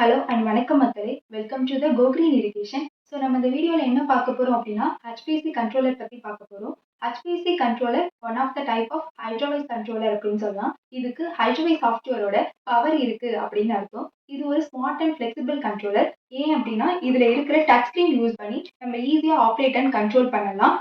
Hello and வணக்கம் மக்களே. Welcome to the Go Green Irrigation. So நம்ம இந்த வீடியோவில் என்ன பார்க்க போகிறோம் அப்படின்னா ஹெச்பிசி கண்ட்ரோலர் பற்றி பார்க்க போகிறோம். HPC controller one of the type of Hydrawise controller அப்படின்னு சொல்லலாம். இதுக்கு ஹைட்ரோவைஸ் சாஃப்ட்வேரோட பவர் இருக்குது அப்படின்னு அர்த்தம். இது ஒரு ஸ்மார்ட் அண்ட் ஃப்ளெக்சிபிள் கண்ட்ரோலர். ஏன் அப்படின்னா இதில் இருக்கிற டச் ஸ்க்ரீன் யூஸ் பண்ணி நம்ம ஈஸியாக ஆப்ரேட் அண்ட் கண்ட்ரோல் பண்ணலாம்.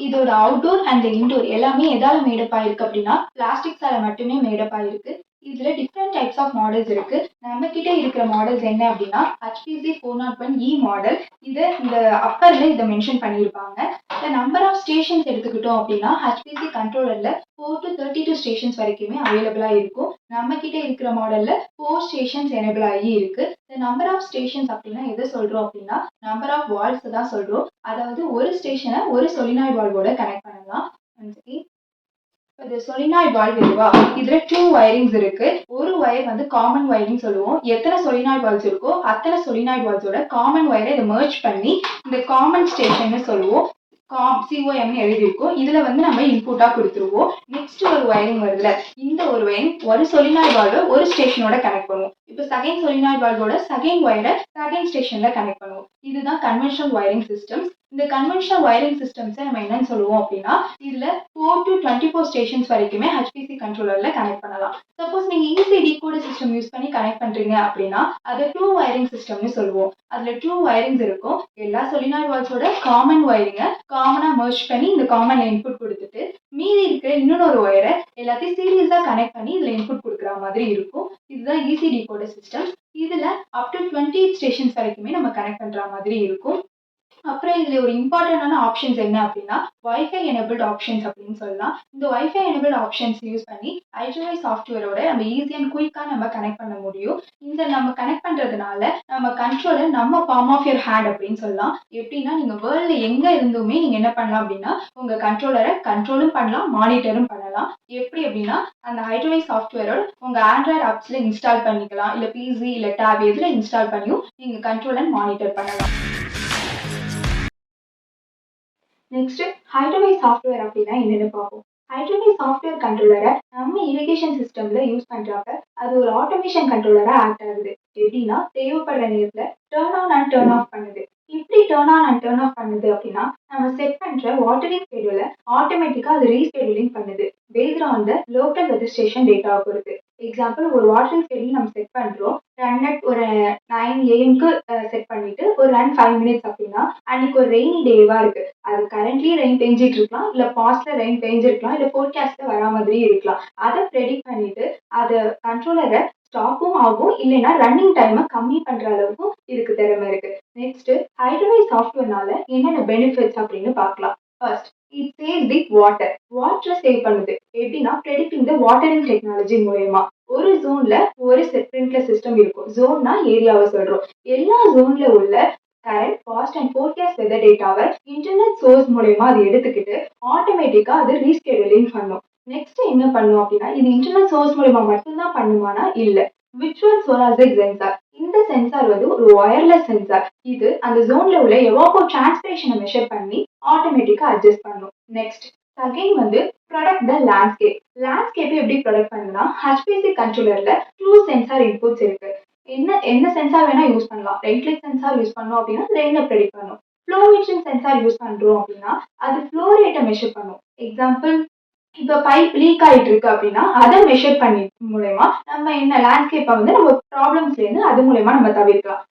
இதோட அவுட்டோர் அண்ட் இன்டோர் எல்லாமே எதால மேடப் ஆயிருக்கு அப்படின்னா பிளாஸ்டிக்ஸால மட்டுமே மேடப் ஆயிருக்கு. இதுல டிஃப்ரெண்ட் டைப்ஸ் ஆஃப் மாடல்ஸ் இருக்கு. நம்ம கிட்ட இருக்கிற மாடல்ஸ் என்ன அப்படின்னா HPC 401E மாடல். இந்த அப்பர்ல இதை மென்ஷன் பண்ணியிருப்பாங்க. இந்த நம்பர் ஆஃப் ஸ்டேஷன்ஸ் எடுத்துக்கிட்டோம் அப்படின்னா HPC கண்ட்ரோலர்ல 4 to 32 ஸ்டேஷன்ஸ் வரைக்குமே அவைலபிளா இருக்கும். நம்ம கிட்ட இருக்கிற மாடல்ல 4 ஸ்டேஷன்ஸ் எனேபிள் ஆகி இருக்கு. இந்த நம்பர் ஆஃப் ஸ்டேஷன்ஸ் அப்படின்னா எதை சொல்றோம் அப்படின்னா நம்பர் ஆஃப் வால்வ்ஸ் தான் சொல்றோம். அதாவது ஒரு ஸ்டேஷனை ஒரு சொலினாய்டு வால்வோட கனெக்ட் பண்ணலாம். இது சொலினாய்டு வால்வ் இதுவா, இதுல 2 வயரிங்ஸ் இருக்கு. ஒரு வயர் வந்து காமன் வயரிங் சொல்லுவோம். எத்தனை சொலினாய்டு வால்வ்ஸ் இருக்கோ அத்தனை சொலினாய்டு வால்வ்ஸோட காமன் வயரை இதை மெர்ஜ் பண்ணி இந்த காமன் ஸ்டேஷன் சொல்லுவோம். COM எழுதியிருக்கோம். இதுல வந்து நம்ம இன்புட்டா கொடுத்துருவோம். நெக்ஸ்ட் ஒரு வயரிங் வருதுல, இந்த ஒரு வயரிங் ஒரு சொலினாய்டு வால்வை ஒரு ஸ்டேஷனோட கனெக்ட் பண்ணுவோம். இப்போ செகண்ட் சொலினாய்டு வால்வோட செகண்ட் வயரை செகண்ட் ஸ்டேஷன்ல கனெக்ட் பண்ணுவோம். இதுதான் கன்வென்ஷனல் வயரிங் சிஸ்டம். இந்த கன்வென்ஷனல் வயரிங் சிஸ்டம்ஸை நம்ம என்னன்னு சொல்லுவோம் அப்படின்னா இதுல 4 to 24 ஸ்டேஷன்ஸ் வரைக்குமே HPC கண்ட்ரோலர்ல கனெக்ட் பண்ணலாம். சப்போஸ் நீங்க ஈஸி டீகோடர் சிஸ்டம் யூஸ் பண்ணி கனெக்ட் பண்றீங்க அப்படின்னா அதை 2 வயரிங் சிஸ்டம்னு சொல்லுவோம். அதுல 2 வயரிங்ஸ் இருக்கும். எல்லா சொலினாய்டு வால்ஸோட காமன் வயரிங்கை காமனா மெர்ஜ் பண்ணி இந்த காமன்ல இன்புட் கொடுத்துட்டு மீதி இருக்கிற இன்னொரு வயரை எல்லாத்தையும் சீரியஸா கனெக்ட் பண்ணி இதுல இன்புட் கொடுக்குற மாதிரி இருக்கும். இதுதான் ஈஸி டீகோடர் சிஸ்டம். இதுல அப் டு 20 ஸ்டேஷன்ஸ் வரைக்குமே நம்ம கனெக்ட் பண்ற மாதிரி இருக்கும். அப்புறம் இதுல ஒரு இம்பார்ட்டன்டான ஆப்ஷன்ஸ் என்ன அப்படின்னா வைஃபை எனேபிள்ட் ஆப்ஷன்ஸ் அப்படின்னு சொல்லலாம். இந்த வைஃபை எனேபிள்ட் ஆப்ஷன்ஸ் யூஸ் பண்ணி ஹைட்ரோவைஸ் சாஃப்ட்வேரோட நம்ம ஈஸி அண்ட் குயிக்கா நம்ம கனெக்ட் பண்ண முடியும். இந்த நம்ம கனெக்ட் பண்றதுனால நம்ம கண்ட்ரோலர் நம்ம பாம் ஆஃப் யுவர் ஹேண்ட் அப்படின்னு சொல்லலாம். எப்படின்னா நீங்க வேர்ல்ட்ல எங்க இருந்துமே நீங்க என்ன பண்ணலாம் அப்படின்னா உங்க கண்ட்ரோலரை கண்ட்ரோலும் பண்ணலாம், மானிட்டரும் பண்ணலாம். எப்படி அப்படின்னா அந்த ஹைட்ரோவைஸ் சாஃப்ட்வேரோட உங்க ஆண்ட்ராய்டு ஆப்ஸ்ல இன்ஸ்டால் பண்ணிக்கலாம், இல்ல பிசி இல்ல டேப் எதுல இன்ஸ்டால் பண்ணியும் நீங்க கண்ட்ரோல் அண்ட் மானிட்டர் பண்ணலாம். நெக்ஸ்ட் ஹைட்ரோவைஸ் சாஃப்ட்வேர் அப்படின்னா என்னன்னு பார்ப்போம். ஹைட்ரோவைஸ் சாஃப்ட்வேர் கண்ட்ரோலரை நம்ம இரிகேஷன் சிஸ்டம்ல யூஸ் பண்றப்ப அது ஒரு ஆட்டோமேஷன் கண்ட்ரோலரா ஆக்ட் ஆகுது. எப்படின்னா தேவைப்படுற நேரத்துல turn on and turn of பண்ணுது. இப்படி turn on and turn of பண்ணுது அப்படின்னா நம்ம செட் பண்ற வாட்டரிங் ஸ்கெடியூலை ஆட்டோமேட்டிக்கா அது ரீஸ்கெடியூலிங் பண்ணுது based on the local registration data பொறுத்து. எக்ஸாம்பிள் ஒரு வாட்டரிங் ஸ்கெடியூல் நம்ம செட் பண்றோம். ரன் அட் ஒரு 9 AM செட் பண்ணிட்டு ஒரு ரன் 5 minutes அப்படின்னா அன்னைக்கு ஒரு ரெய்னி டேவா இருக்கு. அது கரண்ட்லி ரெயின் பெஞ்சிட்டு இருக்கலாம், இல்ல பாஸ்ட்ல ரெயின் பெஞ்சிருக்கலாம், இல்ல ஃபோர்காஸ்ட்ல வரா மாதிரி இருக்கலாம். அதை ப்ரெடிக்ட் பண்ணிட்டு அதை கண்ட்ரோலரை ஸ்டாப்பும் ஆகும், இல்லைன்னா ரன்னிங் டைமை கம்மி பண்ற அளவுக்கும் இதுக்கு திறமை இருக்கு. நெக்ஸ்ட் ஹைட்ரோவைஸ் சாஃப்ட்வேர்னால என்னென்ன பெனிஃபிட்ஸ் அப்படின்னு பார்க்கலாம். ஃபர்ஸ்ட், இட் சேவ் தி வாட்டரை சேவ் பண்ணுது. எப்படின்னா ப்ரெடிக்டிங் த வாட்டரிங் டெக்னாலஜி மூலயமா ஒரு ஜோன்ல ஒரு ஸ்ப்ரிங்க்லர் சிஸ்டம் இருக்கும். ஜோன்னா ஏரியாவை சொல்றோம். எல்லா ஜோன்ல உள்ள current, past and forecast weather டேட்டாவை இன்டர்நெட் சோர்ஸ் மூலயமா அது எடுத்துக்கிட்டு ஆட்டோமேட்டிக்கா அது ரீஸ்கெடியூலிங் பண்ணும். நெக்ஸ்ட் என்ன பண்ணும் அப்படின்னா இது இன்டர்நெட் சோர்ஸ் மூலமா மட்டும்தான் பண்ணுமானா இல்ல. விர்ச்சுவல் சோலாரிக் சென்சார், இந்த சென்சார் வந்து ஒரு வயர்லெஸ் சென்சார். இது அந்த ஜோன்ல உள்ள எவாப்போ டிரான்ஸ்பிரேஷனை மெஷர் பண்ணி ஆட்டோமேட்டிக்கா அட்ஜஸ்ட் பண்ணும். நெக்ஸ்ட் செகண்ட் வந்து ப்ரொடக்ட் த லேண்ட்ஸ்கேப். லேண்ட்ஸ்கேப் எப்படி ப்ரொடக்ட் பண்ணுன்னா HPC கண்ட்ரோலர்ல 2 சென்சார் இன்புட்ஸ் இருக்கு. என்ன சென்சார் வேணா யூஸ் பண்ணலாம். ரெயின்லெட் சென்சார் யூஸ் பண்ணோம் அப்படின்னா ரெயினை ப்ரெடிக்ட் பண்ணும். ஃப்ளோ மீட்டரிங் சென்சார் யூஸ் பண்றோம் அப்படின்னா அது ஃப்ளோ ரேட்டை மெஷர் பண்ணும். எக்ஸாம்பிள் இப்போ பைப் லீக் ஆயிட்டு இருக்கு அப்படின்னா அதை மெஷர் பண்ணி மூலயமா நம்ம என்ன லேண்ட்ஸ்கேப்பை வந்து நம்ம ப்ராப்ளம்ஸ்ல இருந்து அது மூலயமா நம்ம தவிர்க்கலாம்.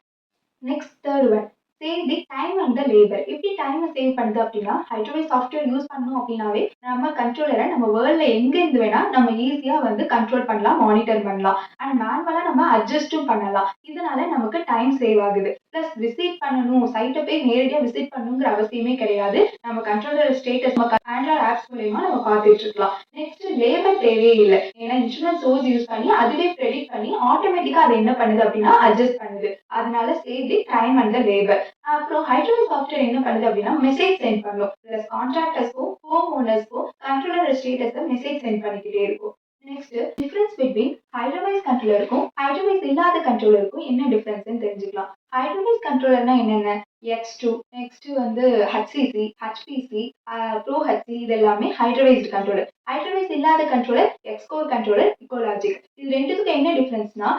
Next third one, save the time and the labour. எப்படி டைமை சேவ் பண்ணுது அப்படின்னா ஹைட்ரோவைஸ் சாஃப்ட்வேர் யூஸ் பண்ணோம் அப்படின்னாவே நம்ம கண்ட்ரோலரை நம்ம வேர்ல்ட்ல எங்க இருந்து வேணா நம்ம ஈஸியா வந்து கண்ட்ரோல் பண்ணலாம், மானிட்டர் பண்ணலாம் அண்ட் மேனுவலா நம்ம அட்ஜஸ்டும் பண்ணலாம். இதனால நமக்கு டைம் சேவ் ஆகுது. பிளஸ் விசிட் பண்ணணும், சைட்டை போய் நேரடியாக விசிட் பண்ணணுங்கிற அவசியமே கிடையாது. நம்ம கண்ட்ரோலர் ஸ்டேட்டஸ் ஆண்ட்ராய்ட் ஆப்ஸ் மூலயமா நம்ம பார்த்துட்டு இருக்கலாம். நெக்ஸ்ட் லேபர் தேவையே இல்லை. ஏன்னா இன்சூரன்ஸ் சோர்ஸ் யூஸ் பண்ணி அதுவே ப்ரெடிக்ட் பண்ணி ஆட்டோமேட்டிக்கா அது என்ன பண்ணுது அப்படின்னா அட்ஜஸ்ட் பண்ணுது. அதனால save the time and the labour. அப்புறம் ஹைட்ரோவைஸ் சாஃப்ட்வேர் என்ன பண்ணுது அப்படின்னா மெசேஜ் சென்ட் பண்ணும். பிளஸ் கான்ட்ராக்டர்ஸ்க்கும் ஹோம் ஓனர்ஸ்க்கும் கண்ட்ரோலர் ஸ்டேட்டஸை மெசேஜ் சென்ட் பண்ணிக்கிட்டே இருக்கும். நெக்ஸ்ட் டிஃபரன்ஸ் பிட்வீன் ஹைட்ரோவைஸ் கண்ட்ரோலருக்கும் ஹைட்ரோவைஸ் இல்லாத கண்ட்ரோலருக்கும் என்ன டிஃபரன்ஸ்னு தெரிஞ்சுக்கலாம். ஹைட்ரோவைஸ் கண்ட்ரோலர்னா என்னென்ன? X2, நெக்ஸ்ட் வந்து HCC, HPC, ProHC இது எல்லாமே ஹைட்ரோவைஸ்டு கண்ட்ரோலர். ஹைட்ரோவைஸ் இல்லாத கண்ட்ரோலர் எக்ஸ்கோர் கண்ட்ரோலர், இக்கோலாஜிக். இது 2த்துக்கும் என்ன டிஃபரன்ஸ்னா,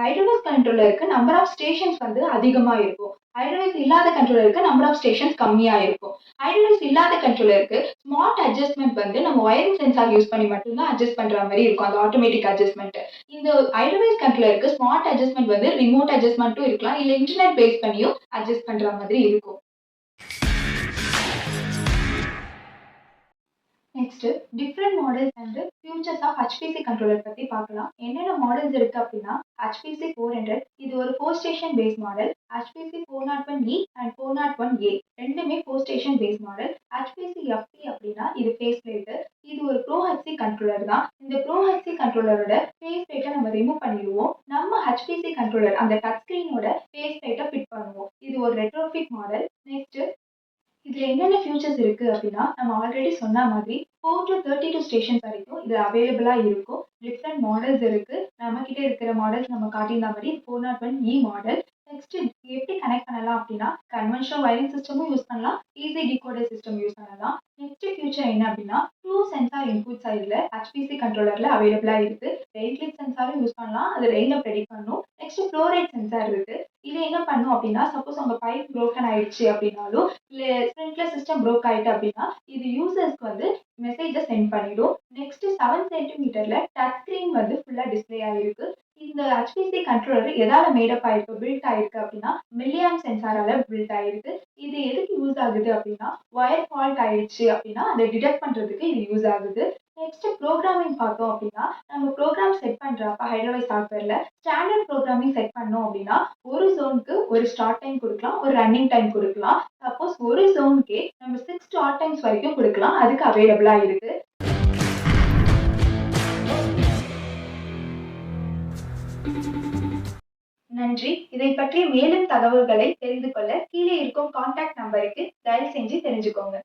ஹைட்ரோவேஸ் கண்ட்ரோலருக்கு நம்பர் ஆஃப் ஸ்டேஷன்ஸ் வந்து அதிகமா இருக்கும். ஹைட்ரோவேஸ் இல்லாத கண்ட்ரோலருக்கு நம்பர் ஆஃப் ஸ்டேஷன்ஸ் கம்மியா இருக்கும். ஹைட்ரோவேஸ் இல்லாத கண்ட்ரோலருக்கு ஸ்மார்ட் அட்ஜஸ்ட்மென்ட் வந்து நம்ம வயரிங் சென்சார் யூஸ் பண்ணி மட்டும் தான் அட்ஜஸ்ட் பண்ற மாரி இருக்கும். அந்த ஆட்டோமேட்டிக் அட்ஜஸ்ட்மென்ட். இந்த ஹைட்ரோவேஸ் கண்ட்ரோலருக்கு ஸ்மார்ட் அட்ஜஸ்ட்மென்ட் வந்து ரிமோட் அட்ஜஸ்ட்மென்ட்டும் இருக்கலாம். இல்ல இன்டர்நெட் பேஸ் பண்ணியும் அட்ஜஸ்ட் பண்ற மாதிரி இருக்கும். Next different models and features of HPC controller பத்தி பார்க்கலாம். என்னென்ன மாடல்ஸ் இருக்கு அப்படின்னா HPC 400 இது ஒரு 4 station base model. HPC 401E அண்ட் 401A ரெண்டுமே 4 station base model. HPC FP அப்படின்னா இது ஃபேஸ் பிளேட். இது ஒரு ப்ரோ ஹெச்சி கண்ட்ரோலர் தான். இந்த ப்ரோ ஹெச்சி கண்ட்ரோலரோட ஃபேஸ் பிளேட்டை நம்ம ரிமூவ் பண்ணிடுவோம். நம்ம HPC கண்ட்ரோலர் அந்த டச் ஸ்கிரீனோட ஃபேஸ் பிளேட்டை ஃபிட் பண்ணுவோம். இது ஒரு ரெட்ரோஃபிட் மாடல். நெக்ஸ்ட் இதுல என்னென்ன ஃபியூச்சர்ஸ் இருக்கு அப்படின்னா, நம்ம ஆல்ரெடி சொன்ன மாதிரி 4 டூ 32 ஸ்டேஷன்ஸ் வரைக்கும் இது அவைலபிளா இருக்கும். டிஃபரெண்ட் மாடல்ஸ் இருக்கு. நம்மகிட்ட இருக்கிற மாடல்ஸ் நம்ம காட்டியிருந்த மாரி 401E மாடல். நெக்ஸ்ட் எப்படி கனெக்ட் பண்ணலாம் அப்படின்னா, கன்வென்ஷனல் வயரிங் சிஸ்டமும் யூஸ் பண்ணலாம். ஈஸி டிகோடர் சிஸ்டம் யூஸ் பண்ணலாம். நெக்ஸ்ட் ஃபியூச்சர் என்ன அப்படின்னா, 2 சென்சார் இன்புட் சைடுல HPC கண்ட்ரோலர்ல அவைலபிளா இருக்கு. ரெயின் கிளிக் சென்சாரும் யூஸ் பண்ணலாம். அது ரெயின ப்ரெடிக்ட் பண்ணும். நெக்ஸ்ட் ஃப்ளோ ரேட் சென்சார் இருக்கு. இது என்ன பண்ணும் அப்படின்னா, சப்போஸ் உங்க பைப் புரோக்கன் ஆயிடுச்சு அப்படின்னாலும், இல்ல ஸ்ப்ரிங்க்லர் சிஸ்டம் புரோக் ஆயிட்டு அப்படின்னா, இது யூசர்ஸ்க்கு வந்து மெசேஜ சென்ட் பண்ணிடும். நெக்ஸ்ட் 7 சென்டிமீட்டர்ல டச் ஸ்கிரீன் வந்து ஃபுல்லா டிஸ்ப்ளே ஆயிருக்கு. இந்த HPC கண்ட்ரோலர் எதால மேடப் ஆயிருக்கு, பில்ட் ஆயிருக்கு அப்படின்னா, மில்லியாம்ப் சென்சாரால பில்ட் ஆயிருக்கு. இது எதுக்கு யூஸ் ஆகுது அப்படின்னா, வயர் ஃபால்ட் ஆயிடுச்சு அப்படின்னா, அத டிடெக்ட் பண்றதுக்கு இது யூஸ் ஆகுது. நெக்ஸ்ட் புரோகிராமிங் பார்த்தோம் அப்படின்னா, நம்ம புரோகிராம் செட் பண்றப்ப ஹைட்ரோவேஸ் சாஃப்ட்வேர்ல ஸ்டாண்டர்ட் புரோகிராமிங் செட் பண்ணோம் அப்படின்னா, ஒரு ஜோனுக்கு ஒரு ஸ்டார்ட் டைம் குடுக்கலாம், ஒரு ரன்னிங் டைம் குடுக்கலாம். சப்போஸ் ஒரு ஜோனுக்கே நம்ம 6 ஸ்டார்ட் டைம்ஸ் வரைக்கும் குடுக்கலாம். அதுக்கு அவைலபிளா இருக்கு. நன்றி. இதைப் பற்றிய மேலும் தகவல்களை தெரிந்து கொள்ள கீழே இருக்கும் கான்டாக்ட் நம்பருக்கு டயல் செஞ்சு தெரிஞ்சுக்கோங்க.